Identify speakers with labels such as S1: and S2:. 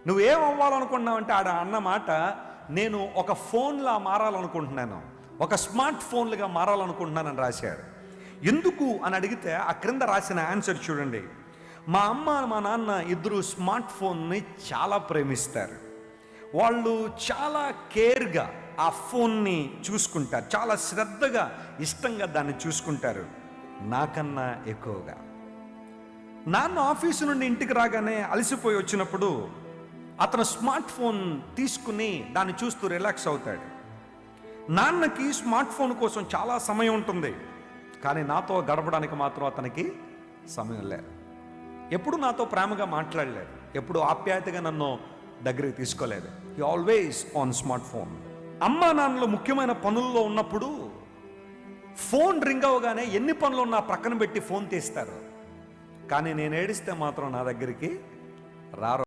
S1: నువ్వేం అవ్వాలనుకుంటున్నావు అంటే ఆడ అన్న మాట, నేను ఒక ఫోన్లా మారాలనుకుంటున్నాను, ఒక స్మార్ట్ ఫోన్లుగా మారాలనుకుంటున్నానని రాశాడు. ఎందుకు అని అడిగితే ఆ క్రింద రాసిన ఆన్సర్ చూడండి. మా అమ్మ మా నాన్న ఇద్దరు స్మార్ట్ ఫోన్ని చాలా ప్రేమిస్తారు. వాళ్ళు చాలా కేర్గా ఆ ఫోన్ని చూసుకుంటారు, చాలా శ్రద్ధగా ఇష్టంగా దాన్ని చూసుకుంటారు నాకన్నా ఎక్కువగా. నాన్న ఆఫీసు నుండి ఇంటికి రాగానే అలసిపోయి వచ్చినప్పుడు అతను స్మార్ట్ ఫోన్ తీసుకుని దాన్ని చూస్తూ రిలాక్స్ అవుతాడు. నాన్నకి స్మార్ట్ ఫోన్ కోసం చాలా సమయం ఉంటుంది, కానీ నాతో గడపడానికి మాత్రం అతనికి సమయం లేదు. ఎప్పుడు నాతో ప్రేమగా మాట్లాడలేదు, ఎప్పుడు ఆప్యాయతగా నన్ను దగ్గరికి తీసుకోలేదు. He always on smart phone. అమ్మా నాన్నలు ముఖ్యమైన పనుల్లో ఉన్నప్పుడు ఫోన్ రింగ్ అవగానే ఎన్ని పనులు ఉన్నా ప్రక్కన పెట్టి ఫోన్ తీస్తారు, కానీ నేను ఏడిస్తే మాత్రం నా దగ్గరికి రారు.